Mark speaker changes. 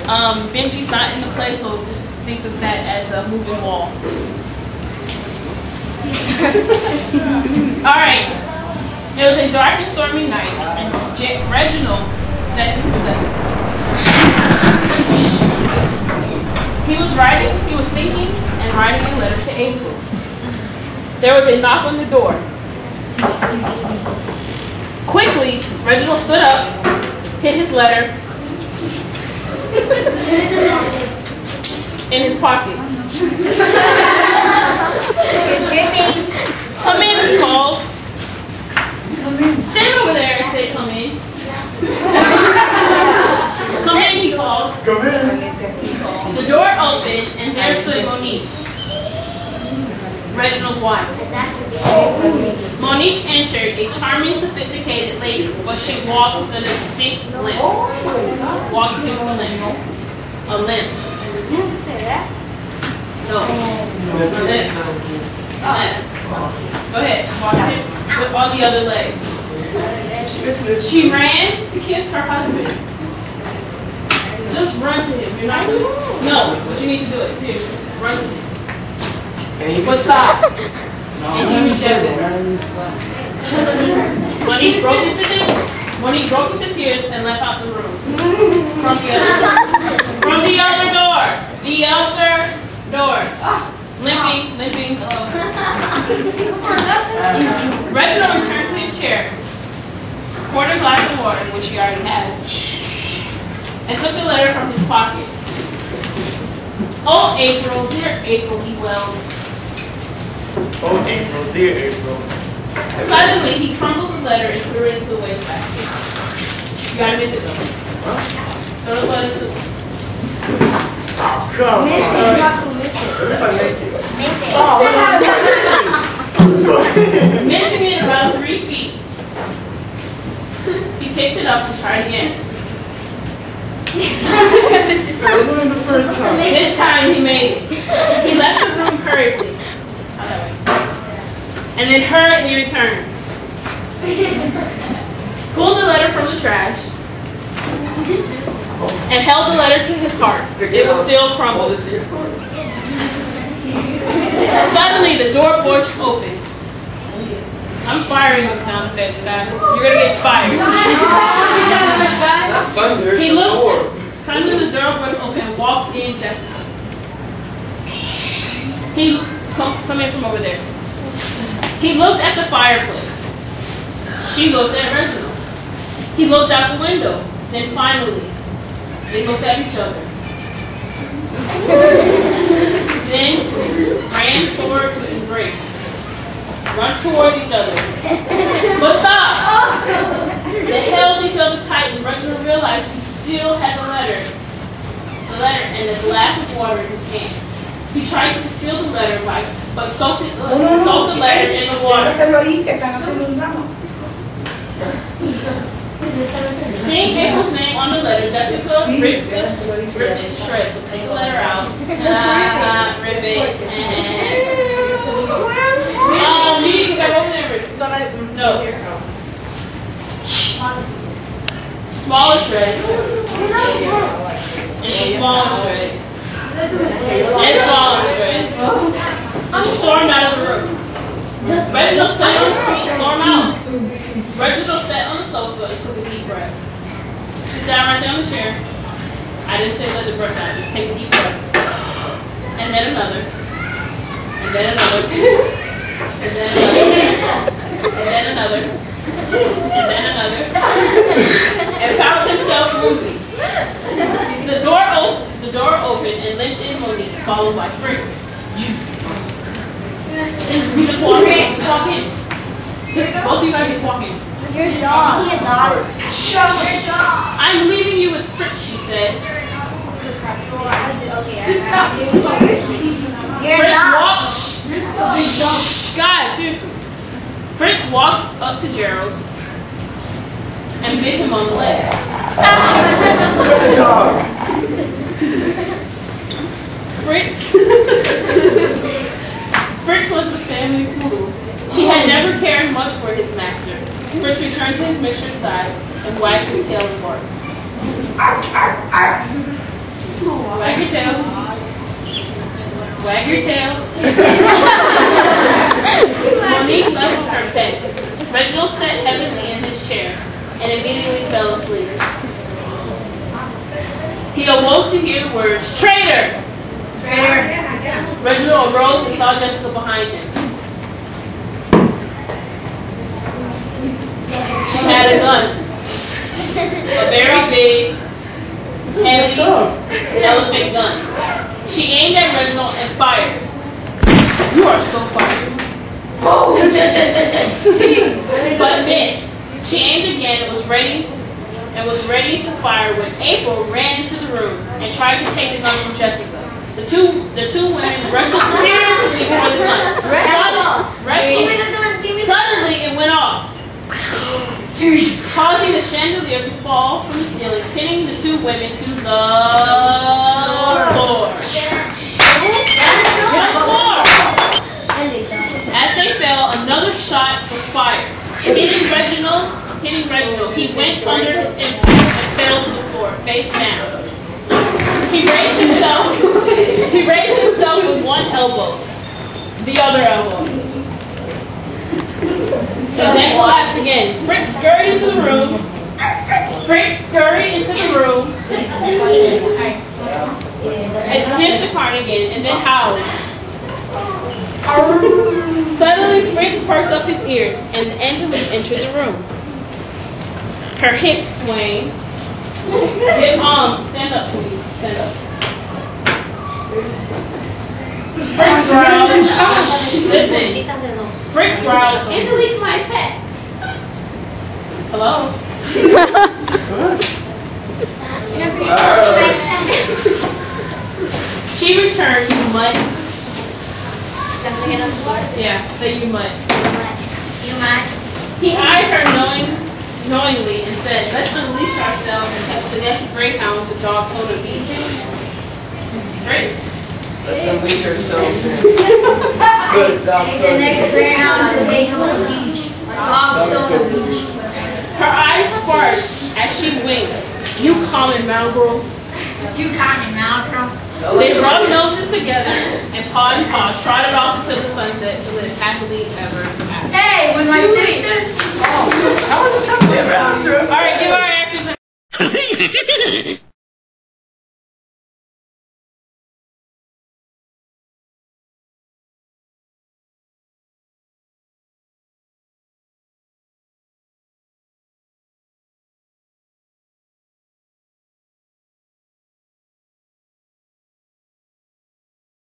Speaker 1: Benji's not in the play, so just think of that as a moving wall. Alright. It was a dark and stormy night, and Reginald sat in his study. He was thinking and writing a letter to April. There was a knock on the door. Quickly, Reginald stood up, hid his letter in his pocket. Come in, he called. Stand over there and say, come in. Come in, he called.
Speaker 2: Come in.
Speaker 1: The door opened, and there stood Monique, Reginald's wife. Monique entered, a charming, sophisticated lady, but she walked with a distinct limp. Walked him with a limp. A limp. No. A limp. Go ahead. Walk him with all the other legs. She ran to kiss her husband. Just run to him. You're not doing it? No, but you need to do it. Seriously. Run to him. But stop. And he rejected her. Monique broke into tears and left out the room. From the other door. The other door. Limping. Reginald returned to his chair, poured a glass of water, which he already has, and took the letter from his pocket. Oh, April, dear April, he wailed.
Speaker 2: Oh, April, dear April.
Speaker 1: Suddenly, he crumpled the letter and threw it into the wastebasket. You gotta miss it though. Throw the letter to
Speaker 2: Come on.
Speaker 3: Miss it.
Speaker 2: What if I make it?
Speaker 3: Miss it.
Speaker 2: Oh,
Speaker 1: missing it about 3 feet. He picked it up and tried again.
Speaker 2: I learned the first time.
Speaker 1: This time he made it. He left the room hurriedly. And then hurriedly returned. Pulled the letter from the trash and held the letter to his heart. It was still crumpled. Suddenly, the door burst open. I'm firing with sound effects, guys. You're gonna get fired. He looked. Suddenly, the door burst open and walked in Jessica. Come in from over there. He looked at the fireplace. She looked at Reginald. He looked out the window. Then finally, they looked at each other. Then ran forward to embrace. Run towards each other. But stop! They held each other tight, and Reginald realized he still had the letter and a glass of water in his hand. He tried to conceal the letter, but soaked the letter in the water. Seeing April's name on the letter, Jessica ripped it to shreds. So take the letter out, rip it, and you need to go over there. No. Smaller shreds. And smaller shreds. And smaller shreds. She stormed out of the room. Reginald sat on the sofa and took a deep breath. Sit down right there on the chair. I didn't say let the breath out, just take a deep breath. And then another. And then another. And then another. And then another. And found himself woozy. The door opened and limped in Monique, followed by Fritz. Just walk in. Just both of you guys just walk in.
Speaker 3: Your dog. Is he a dog?
Speaker 1: Shut up. Your dog. I'm leaving you with Fritz, she said.
Speaker 3: Your dog.
Speaker 1: Guys, seriously. Fritz walked up to Gerald and bit him on the leg.
Speaker 2: The dog.
Speaker 1: Fritz was the family poodle. He had never cared much for his master. Fritz returned to his mistress' side and wagged his tail and barked. Wag your tail. Wag your tail. Monique left her bed. Reginald sat heavily in his chair and immediately fell asleep. He awoke to hear the words, "Traitor!" Reginald arose and saw Jessica behind him. She had a gun. A very big, heavy, elephant gun. She aimed at Reginald and fired. "You are so fired." But missed. She aimed again and was ready to fire when April ran into the room and tried to take the gun from Jessica. The two women wrestled fiercely for the gun. Suddenly it went off, causing the chandelier to fall from the ceiling, pinning the two women to the floor. As they fell, another shot was fired, hitting Reginald. He went under his influence and fell to the floor, face down. He raised himself with one elbow, the other elbow. And then collapsed again. Fritz scurried into the room and sniffed the cardigan and then howled. Suddenly, Fritz perked up his ears and Angelique entered the room. Her hips swaying. Stand up, sweetie. Stand up. Fritz growled. Listen. Fritz growled. Angelique's my pet. Hello? She returned, "You mutt." Yeah, say "you mutt." He eyed her knowingly and said, "Let's unleash ourselves and catch the next greyhound with the dog totem beach." Great.
Speaker 4: Let's unleash ourselves and good dog
Speaker 3: The next greyhound to Daytona Beach. Daytona Beach.
Speaker 1: Her eyes sparkled as she winked. "You common mongrel."
Speaker 3: You common mongrel.
Speaker 1: They rubbed noses together and paw trotted off into the sunset to live happily ever after.
Speaker 3: Hey, with my sister?
Speaker 2: How is this happening ever after?
Speaker 1: All right, give our actors a